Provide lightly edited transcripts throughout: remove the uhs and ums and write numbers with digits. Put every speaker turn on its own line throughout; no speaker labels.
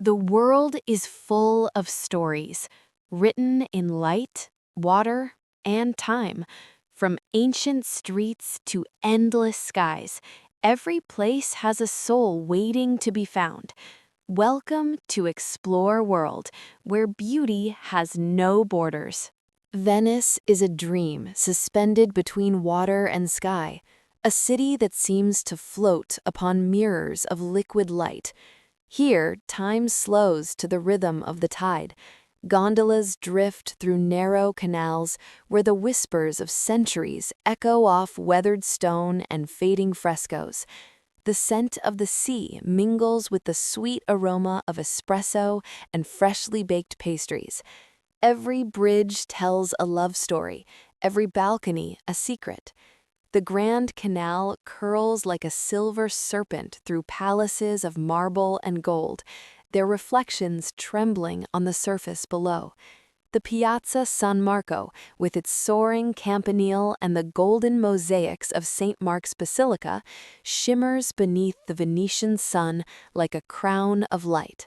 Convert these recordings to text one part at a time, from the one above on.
The world is full of stories, written in light, water, and time. From ancient streets to endless skies, every place has a soul waiting to be found. Welcome to Explore World, where beauty has no borders. Venice is a dream suspended between water and sky, a city that seems to float upon mirrors of liquid light. Here, time slows to the rhythm of the tide. Gondolas drift through narrow canals where the whispers of centuries echo off weathered stone and fading frescoes. The scent of the sea mingles with the sweet aroma of espresso and freshly baked pastries. Every bridge tells a love story, every balcony a secret. The Grand Canal curls like a silver serpent through palaces of marble and gold, their reflections trembling on the surface below. The Piazza San Marco, with its soaring campanile and the golden mosaics of St. Mark's Basilica, shimmers beneath the Venetian sun like a crown of light.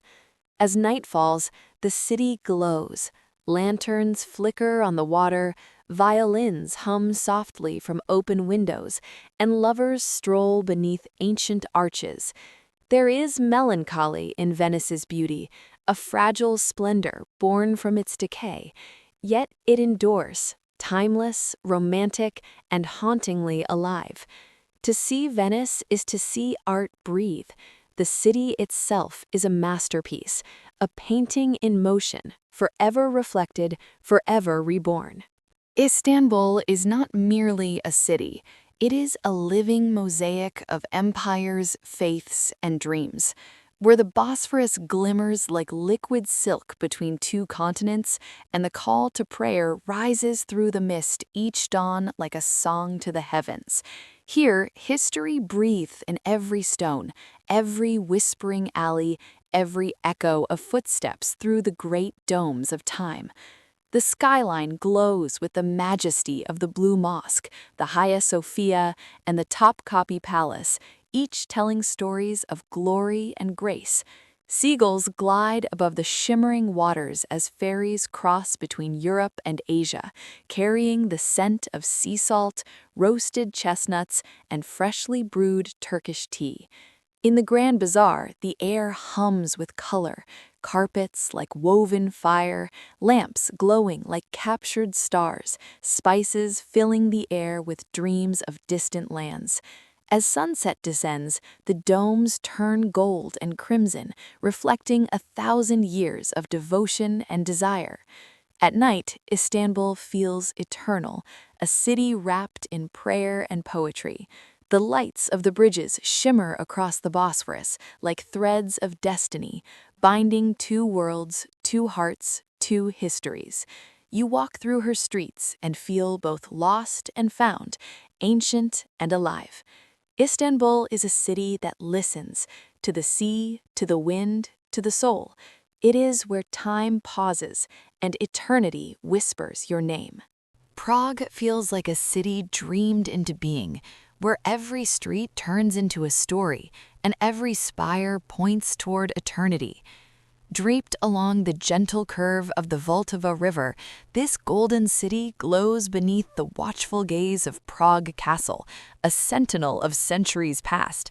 As night falls, the city glows. Lanterns flicker on the water, violins hum softly from open windows, and lovers stroll beneath ancient arches. There is melancholy in Venice's beauty, a fragile splendor born from its decay, yet it endures, timeless, romantic, and hauntingly alive. To see Venice is to see art breathe. The city itself is a masterpiece, a painting in motion, forever reflected, forever reborn. Istanbul is not merely a city, it is a living mosaic of empires, faiths, and dreams. Where the Bosphorus glimmers like liquid silk between two continents, and the call to prayer rises through the mist each dawn like a song to the heavens. Here, history breathes in every stone, every whispering alley, every echo of footsteps through the great domes of time. The skyline glows with the majesty of the Blue Mosque, the Hagia Sophia, and the Topkapi Palace, each telling stories of glory and grace. Seagulls glide above the shimmering waters as ferries cross between Europe and Asia, carrying the scent of sea salt, roasted chestnuts, and freshly brewed Turkish tea. In the Grand Bazaar, the air hums with color, carpets like woven fire, lamps glowing like captured stars, spices filling the air with dreams of distant lands. As sunset descends, the domes turn gold and crimson, reflecting 1,000 years of devotion and desire. At night, Istanbul feels eternal, a city wrapped in prayer and poetry. The lights of the bridges shimmer across the Bosphorus like threads of destiny, binding two worlds, two hearts, two histories. You walk through her streets and feel both lost and found, ancient and alive. Istanbul is a city that listens to the sea, to the wind, to the soul. It is where time pauses and eternity whispers your name. Prague feels like a city dreamed into being, where every street turns into a story and every spire points toward eternity. Draped along the gentle curve of the Vltava River, this golden city glows beneath the watchful gaze of Prague Castle, a sentinel of centuries past.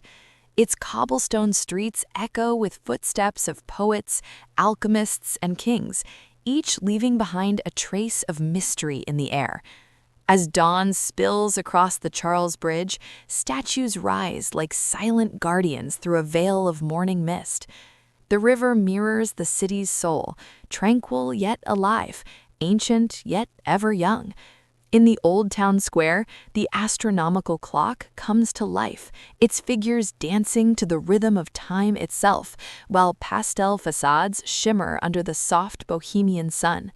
Its cobblestone streets echo with footsteps of poets, alchemists, and kings, each leaving behind a trace of mystery in the air. As dawn spills across the Charles Bridge, statues rise like silent guardians through a veil of morning mist. The river mirrors the city's soul, tranquil yet alive, ancient yet ever young. In the Old Town Square, the astronomical clock comes to life, its figures dancing to the rhythm of time itself, while pastel facades shimmer under the soft bohemian sun.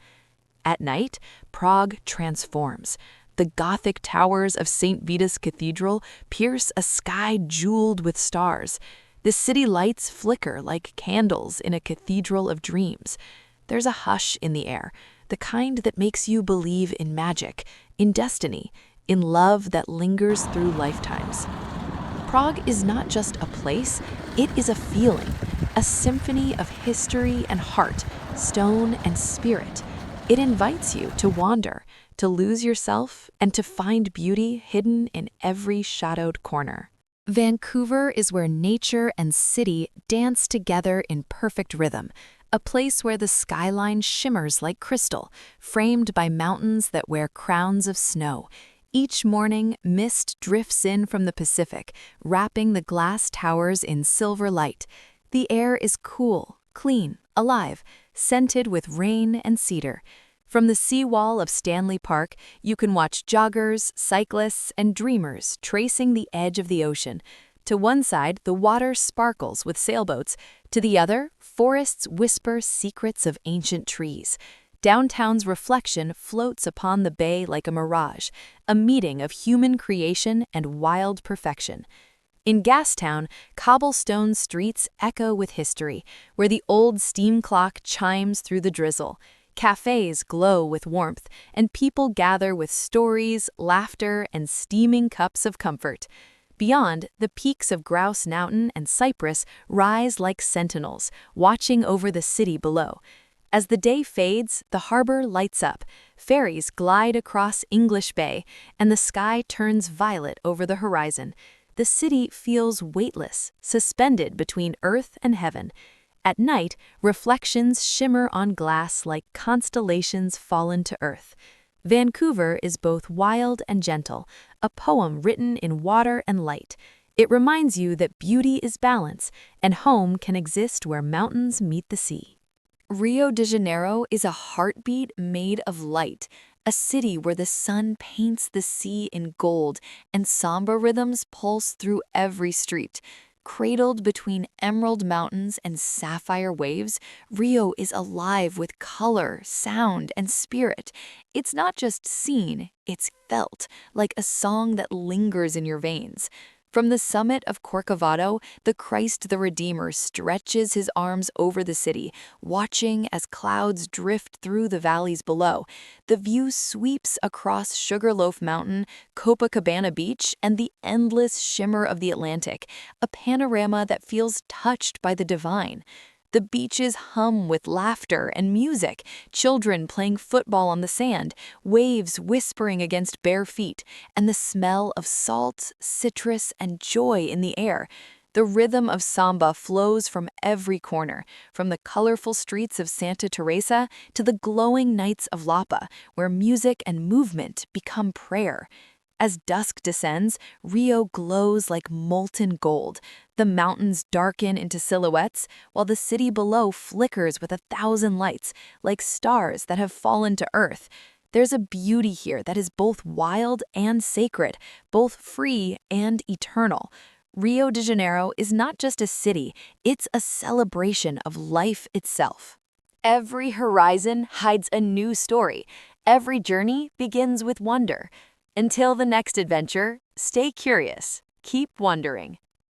At night, Prague transforms. The Gothic towers of St. Vitus Cathedral pierce a sky jeweled with stars. The city lights flicker like candles in a cathedral of dreams. There's a hush in the air, the kind that makes you believe in magic, in destiny, in love that lingers through lifetimes. Prague is not just a place, It is a feeling, a symphony of history and heart, stone and spirit. It invites you to wander, to lose yourself, and to find beauty hidden in every shadowed corner. Vancouver is where nature and city dance together in perfect rhythm, a place where the skyline shimmers like crystal, framed by mountains that wear crowns of snow. Each morning, mist drifts in from the Pacific, wrapping the glass towers in silver light. The air is cool, clean, alive, scented with rain and cedar. From the seawall of Stanley Park, you can watch joggers, cyclists, and dreamers tracing the edge of the ocean. To one side, the water sparkles with sailboats. To the other, forests whisper secrets of ancient trees. Downtown's reflection floats upon the bay like a mirage, a meeting of human creation and wild perfection. In Gastown, cobblestone streets echo with history, where the old steam clock chimes through the drizzle. Cafes glow with warmth, and people gather with stories, laughter, and steaming cups of comfort. Beyond, the peaks of Grouse Mountain and Cypress rise like sentinels, watching over the city below. As the day fades, the harbor lights up, ferries glide across English Bay, and the sky turns violet over the horizon. The city feels weightless, suspended between earth and heaven. At night, reflections shimmer on glass like constellations fallen to earth. Vancouver is both wild and gentle, a poem written in water and light. It reminds you that beauty is balance, and home can exist where mountains meet the sea. Rio de Janeiro is a heartbeat made of light, a city where the sun paints the sea in gold and samba rhythms pulse through every street. Cradled between emerald mountains and sapphire waves, Rio is alive with color, sound, and spirit. It's not just seen, it's felt, like a song that lingers in your veins. From the summit of Corcovado, the Christ the Redeemer stretches his arms over the city, watching as clouds drift through the valleys below. The view sweeps across Sugarloaf Mountain, Copacabana Beach, and the endless shimmer of the Atlantic, a panorama that feels touched by the divine. The beaches hum with laughter and music, children playing football on the sand, waves whispering against bare feet, and the smell of salt, citrus, and joy in the air. The rhythm of samba flows from every corner, from the colorful streets of Santa Teresa to the glowing nights of Lapa, where music and movement become prayer. As dusk descends, Rio glows like molten gold. The mountains darken into silhouettes, while the city below flickers with 1,000 lights, like stars that have fallen to earth. There's a beauty here that is both wild and sacred, both free and eternal. Rio de Janeiro is not just a city, it's a celebration of life itself. Every horizon hides a new story. Every journey begins with wonder. Until the next adventure, stay curious, keep wondering.